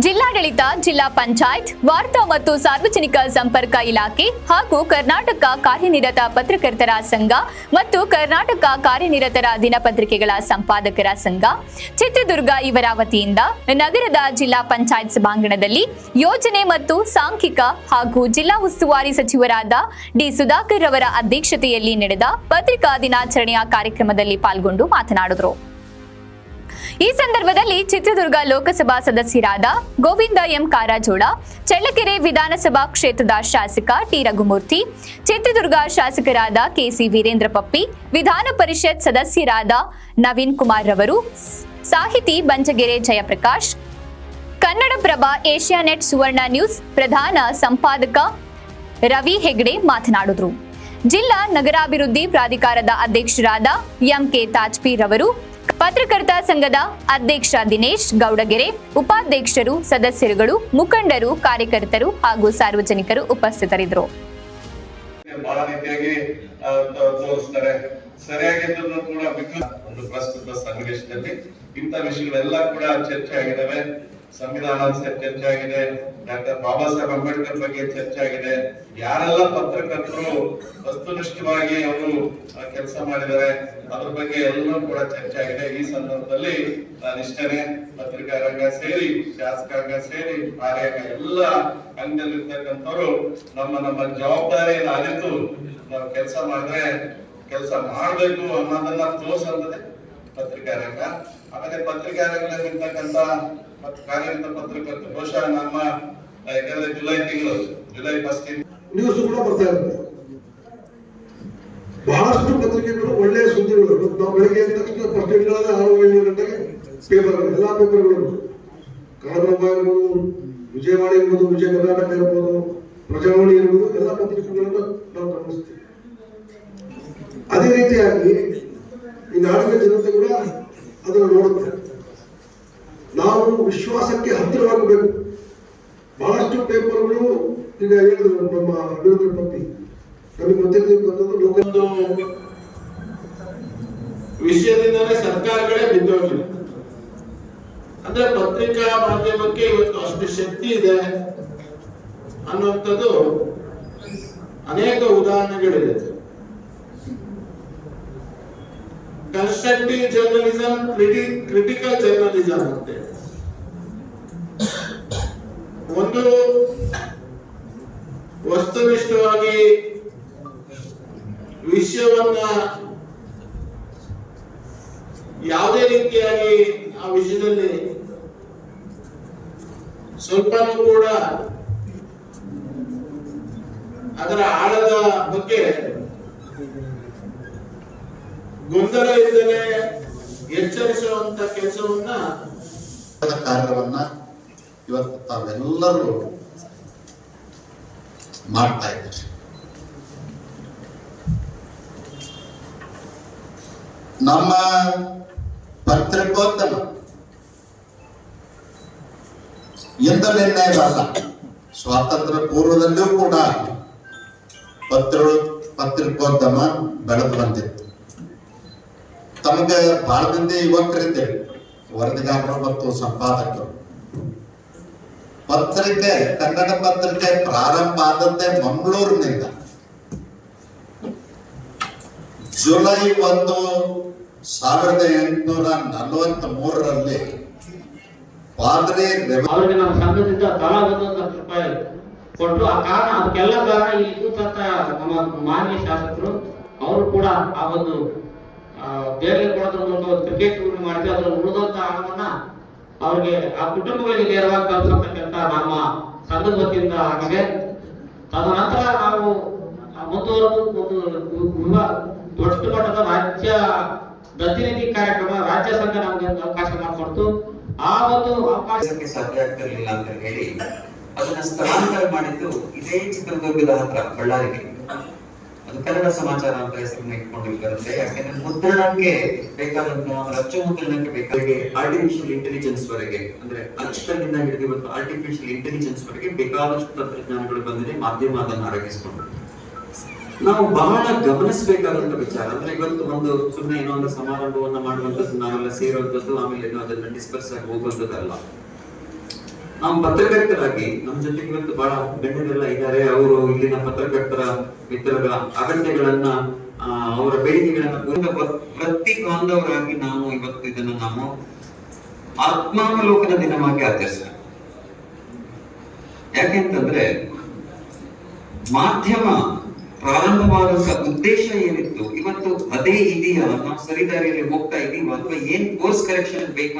ಜಿಲ್ಲಾಡಳಿತ, ಜಿಲ್ಲಾ ಪಂಚಾಯತ್, ವಾರ್ತಾ ಮತ್ತು ಸಾರ್ವಜನಿಕ ಸಂಪರ್ಕ ಇಲಾಖೆ ಹಾಗೂ ಕರ್ನಾಟಕ ಕಾರ್ಯನಿರತ ಪತ್ರಕರ್ತರ ಸಂಘ ಮತ್ತು ಕರ್ನಾಟಕ ಕಾರ್ಯನಿರತರ ದಿನಪತ್ರಿಕೆಗಳ ಸಂಪಾದಕರ ಸಂಘ ಚಿತ್ರದುರ್ಗ ಇವರ ವತಿಯಿಂದ ನಗರದ ಜಿಲ್ಲಾ ಪಂಚಾಯತ್ ಸಭಾಂಗಣದಲ್ಲಿ ಯೋಜನೆ ಮತ್ತು ಸಾಂಖ್ಯಿಕ ಹಾಗೂ ಜಿಲ್ಲಾ ಉಸ್ತುವಾರಿ ಸಚಿವರಾದ ಡಿ ಸುಧಾಕರ್ ಅವರ ಅಧ್ಯಕ್ಷತೆಯಲ್ಲಿ ನಡೆದ ಪತ್ರಿಕಾ ದಿನಾಚರಣೆಯ ಕಾರ್ಯಕ್ರಮದಲ್ಲಿ ಪಾಲ್ಗೊಂಡು ಮಾತನಾಡಿದರು. ಈ ಸಂದರ್ಭದಲ್ಲಿ ಚಿತ್ರದುರ್ಗ ಲೋಕಸಭಾ ಸದಸ್ಯರಾದ ಗೋವಿಂದ ಎಂ ಕಾರಜೋಳ, ಚಳ್ಳಕೆರೆ ವಿಧಾನಸಭಾ ಕ್ಷೇತ್ರದ ಶಾಸಕ ಟಿ ರಘುಮೂರ್ತಿ, ಚಿತ್ರದುರ್ಗ ಶಾಸಕರಾದ ಕೆಸಿ ವೀರೇಂದ್ರ ಪಪ್ಪಿ, ವಿಧಾನ ಪರಿಷತ್ ಸದಸ್ಯರಾದ ನವೀನ್ ಕುಮಾರ್ ರವರು, ಸಾಹಿತಿ ಬಂಜಗೆರೆ ಜಯಪ್ರಕಾಶ್, ಕನ್ನಡಪ್ರಭ ಏಷ್ಯಾನೆಟ್ ಸುವರ್ಣ ನ್ಯೂಸ್ ಪ್ರಧಾನ ಸಂಪಾದಕ ರವಿ ಹೆಗ್ಡೆ ಮಾತನಾಡಿದರು. ಜಿಲ್ಲಾ ನಗರಾಭಿವೃದ್ಧಿ ಪ್ರಾಧಿಕಾರದ ಅಧ್ಯಕ್ಷರಾದ ಎಂಕೆ ತಾಜ್ಪೀರ್ ಅವರು, ಪತ್ರಕರ್ತ ಸಂಘದ ಅಧ್ಯಕ್ಷ ದಿನೇಶ್ ಗೌಡಗೆರೆ, ಉಪಾಧ್ಯಕ್ಷರು, ಸದಸ್ಯರುಗಳು, ಮುಖಂಡರು, ಕಾರ್ಯಕರ್ತರು ಹಾಗೂ ಸಾರ್ವಜನಿಕರು ಉಪಸ್ಥಿತರಿದ್ದರು. ಬಹಳ ರೀತಿಯಾಗಿ ತೋರಿಸ್ತಾರೆ. ಸರಿಯಾಗಿದ್ದನ್ನು ಕೂಡ ಒಂದು ಪ್ರಸ್ತುತ ಸನ್ನಿವೇಶದಲ್ಲಿ ಇಂಥ ವಿಷಯಗಳೆಲ್ಲ ಕೂಡ ಚರ್ಚೆ ಆಗಿದ್ದಾವೆ. ಸಂವಿಧಾನ ಚರ್ಚೆ ಆಗಿದೆ, ಡಾಕ್ಟರ್ ಬಾಬಾ ಸಾಹೇಬ್ ಅಂಬೇಡ್ಕರ್ ಬಗ್ಗೆ ಚರ್ಚೆ ಆಗಿದೆ. ಯಾರೆಲ್ಲ ಪತ್ರಕರ್ತರು ವಸ್ತುನಿಷ್ಠವಾಗಿ ಅವರು ಕೆಲಸ ಮಾಡಿದ್ದಾರೆ ಅದ್ರ ಬಗ್ಗೆ ಎಲ್ಲವೂ ಕೂಡ ಚರ್ಚೆ ಆಗಿದೆ. ಈ ಸಂದರ್ಭದಲ್ಲಿ ನಿಷ್ಠನೆ ಪತ್ರಿಕಾ ರಂಗ ಸೇರಿ, ಶಾಸಕಾಂಗ ಸೇರಿ, ಕಾರ್ಯಾಂಗ ಎಲ್ಲ ಅಂಗದಲ್ಲಿರ್ತಕ್ಕಂಥವ್ರು ನಮ್ಮ ಜವಾಬ್ದಾರಿಯನ್ನು ಅರಿತು ನಾವು ಕೆಲಸ ಮಾಡಿದ್ರೆ ಕೆಲಸ ಮಾಡ್ಬೇಕು ಅನ್ನೋದನ್ನ ತೋರ್ಸಂತದೆ ಪತ್ರಿಕಾ ರಂಗ. ಆಮೇಲೆ ಪತ್ರಿಕಾ ರಂಗದಲ್ಲಿರ್ತಕ್ಕಂಥ ಕಾರ್ಯನಿರತ ಪತ್ರಕರ್ತರು ಬಹುಶಃ ನಮ್ಮ ಯಾಕಂದ್ರೆ ಜುಲೈ 1 ನ್ಯೂಸ್ ಕೂಡ ಬರ್ತಾ ಇರುತ್ತೆ. ಬಹಳಷ್ಟು ಪತ್ರಿಕೆಗಳು ಒಳ್ಳೆಯ ಸುದ್ದಿಗಳು. ನಾವು ಬೆಳಗ್ಗೆ ಎದ್ದ ತಕ್ಷಣ ಫಸ್ಟ್ 6-7 ಗಂಟೆಗೆ ಪೇಪರ್, ಎಲ್ಲಾ ಪೇಪರ್ಗಳು, ಕನ್ನಡಪ್ರಭ ಇರ್ಬೋದು, ವಿಜಯವಾಣಿ ಇರ್ಬೋದು, ವಿಜಯ ಕರ್ನಾಟಕ ಇರ್ಬೋದು, ಪ್ರಜಾವಾಣಿ ಇರ್ಬೋದು, ಎಲ್ಲ ಪತ್ರಿಕೆಗಳನ್ನು ನಾವು ಗಮನಿಸ್ತೀವಿ. ಅದೇ ರೀತಿಯಾಗಿ ಈ ನಾಡಿನ ಜನತೆ ಕೂಡ ಅದನ್ನು ನೋಡುತ್ತೆ. ನಾವು ವಿಶ್ವಾಸಕ್ಕೆ ಹತ್ತಿರವಾಗಬೇಕು. ಬಹಳಷ್ಟು ಪೇಪರ್ಗಳು ಈಗ ಹೇಳಿದ್ರು ನಮ್ಮ ಅಭಿವೃದ್ಧಿ ಪತ್ತಿ, ನಮಗೆ ಗೊತ್ತಿರ್ತಕ್ಕಂಥದ್ದು ಲೋಕದ ವಿಷಯದಿಂದಲೇ ಸರ್ಕಾರಗಳೇ ಬಿದ್ದೋಗಿವೆ. ಅಂದ್ರೆ ಪತ್ರಿಕಾ ಮಾಧ್ಯಮಕ್ಕೆ ಇವತ್ತು ಅಷ್ಟು ಶಕ್ತಿ ಇದೆ ಅನ್ನುವಂಥದ್ದು ಅನೇಕ ಉದಾಹರಣೆಗಳಿದೆ. ಕನ್ಸ್ಟ್ರಕ್ಟಿವ್ ಜರ್ನಲಿಸಂ, ಕ್ರಿಟಿಕಲ್ ಜರ್ನಲಿಸಂ ಅಂತ ಒಂದು ವಸ್ತುನಿಷ್ಠವಾಗಿ ವಿಷಯವನ್ನ ಯಾವುದೇ ರೀತಿಯಾಗಿ ಆ ವಿಷಯದಲ್ಲಿ ಸ್ವಲ್ಪನೂ ಕೂಡ ಅದರ ಆಳದ ಬಗ್ಗೆ ಗೊಂದಲ ಇಲ್ಲದೆ ಎಚ್ಚರಿಸುವಂತ ಕೆಲಸವನ್ನ ಕಾರ್ಯವನ್ನ ಇವತ್ತು ತಾವೆಲ್ಲರೂ ಮಾಡ್ತಾ ಇದ್ದಾರೆ. ನಮ್ಮ ಪತ್ರಿಕೋದ್ಯಮ ಎಂದಲೇನೇವಲ್ಲ, ಸ್ವಾತಂತ್ರ್ಯ ಪೂರ್ವದಲ್ಲೂ ಕೂಡ ಪತ್ರಿಕೋದ್ಯಮ ಬೆಳೆದು ಬಂದಿತ್ತು. ತಮಗೆ ಬಹಳ ಮಂದಿ ಯುವಕರಿದ್ದೇವೆ, ವರದಿಗಾರರು ಮತ್ತು ಸಂಪಾದಕರು. ಪತ್ರಿಕೆ, ಕನ್ನಡ ಪತ್ರಿಕೆ ಪ್ರಾರಂಭ ಆದದ್ದೇ ಮಂಗಳೂರಿನಿಂದ. ಜುಲೈ 1, 1843ರಲ್ಲಿ ಪಾದ್ರಿ ಅವರಿಗೆ ನಮ್ಮ ಸಂಘದಿಂದ ತಲಾ 1 ಲಕ್ಷ ರೂಪಾಯಿ ಕೊಟ್ಟರು. ಆ ಕಾರಣ ಅದಕ್ಕೆಲ್ಲ ಕಾರಣ ಈ ನಮ್ಮ ಮಾನ್ಯ ಶಾಸಕರು ಅವರು ಕೂಡ ಆ ಒಂದು ದೇಣಿಗೆ ಕೊಡೋದ್ರ ಮೂಲಕ ಒಂದು ಕ್ರಿಕೆಟ್ ಮಾಡಿದ್ರೆ ಅದರ ಉಳಿದಂತ ಹಣವನ್ನ ಅವ್ರಿಗೆ ಆ ಕುಟುಂಬಗಳಿಗೆ ನೇರವಾಗಿ ತಲುಪತಕ್ಕಂತ ನಮ್ಮ ಸಂಘದ ವತಿಯಿಂದ ಆಗಿದೆ. ತದನಂತರ ನಾವು ಮುಂದುವರೆದು ಒಂದು ದೊಡ್ಡ ಮಟ್ಟದ ರಾಜ್ಯ ದತ್ತಿನಿಧಿ ಕಾರ್ಯಕ್ರಮ, ರಾಜ್ಯ ಸಂಘ ನಮಗೆ ಅವಕಾಶ ಮಾಡಿಕೊಡ್ತು. ಆ ಒಂದು ಅವಕಾಶಕ್ಕೆ ಸಾಧ್ಯ ಆಗ್ತಿರ್ಲಿಲ್ಲ ಅಂತ ಹೇಳಿ ಅದನ್ನ ಸ್ಥಳಾಂತರ ಮಾಡಿದ್ದು ಇದೇ ಚಿತ್ರದುರ್ಗದ ಹತ್ರ ಬಳ್ಳಾರಿಗೆ. ಅದು ಕನ್ನಡ ಸಮಾಚಾರ ಅಂತ ಹೆಸರನ್ನ ಇಟ್ಕೊಂಡಿರ್ತಾರಂತೆ. ಯಾಕಂದ್ರೆ ಮುದ್ರಣಕ್ಕೆ ಬೇಕಾದಂತ ಅಚ್ಚು ಮುದ್ರಣಕ್ಕೆ ಬೇಕಾಗಿ ಆರ್ಟಿಫಿಷಿಯಲ್ ಇಂಟೆಲಿಜೆನ್ಸ್ ವರೆಗೆ, ಅಂದ್ರೆ ಅಕ್ಷರದಿಂದ ಹಿಡಿದು ಇವತ್ತು ಆರ್ಟಿಫಿಷಿಯಲ್ ಇಂಟೆಲಿಜೆನ್ಸ್ ವರೆಗೆ ಬೇಕಾದಷ್ಟು ತಂತ್ರಜ್ಞಾನಗಳು ಬಂದಿದೆ. ಮಾಧ್ಯಮ ಅದನ್ನು ಅಡಗಿಸಿಕೊಂಡು ನಾವು ಬಹಳ ಗಮನಿಸಬೇಕಾದಂತ ವಿಚಾರ. ಅಂದ್ರೆ ಇವತ್ತು ಒಂದು ಸುಮ್ಮನೆ ಏನೋ ಒಂದು ಸಮಾರಂಭವನ್ನ ಮಾಡುವಂತದ್ದು, ನಾವೆಲ್ಲ ಸೇರುವಂತದ್ದು, ಆಮೇಲೆ ಅದನ್ನ ಡಿಸ್ಕಸ್ ಆಗಿ ಹೋಗುವಂತದ್ದಲ್ಲ. ನಾವು ಪತ್ರಕರ್ತರಾಗಿ ನಮ್ಮ ಜೊತೆಗೆ ಇವತ್ತು ಬಹಳ ಗಣ್ಯರೆಲ್ಲ ಇದ್ದಾರೆ. ಅವರು ಇಲ್ಲಿನ ಪತ್ರಕರ್ತರ ಮಿತ್ರರ ಅಗತ್ಯಗಳನ್ನ ಅವರ ಬೇಡಿಕೆಗಳನ್ನ ಪ್ರತಿ ಬಾಂಧವರಾಗಿ ನಾವು ಇವತ್ತು ಇದನ್ನು ನಾವು ಆತ್ಮಾವಲೋಕನ ದಿನವಾಗಿ ಆಚರಿಸೋಣ. ಯಾಕೆಂತಂದ್ರೆ ಮಾಧ್ಯಮ ಪ್ರಾರಂಭವಾದಂತ ಉದ್ದೇಶ ಏನಿತ್ತು ಇವತ್ತು ಅದೇ ಇದೆಯಾ, ನಾವು ಸರಿದಾರಿಯಲ್ಲಿ ಹೋಗ್ತಾ ಇದೀವ ಅಥವಾ ಏನ್ ಕೋರ್ಸ್ ಕರೆಕ್ಷನ್ ಬೇಕು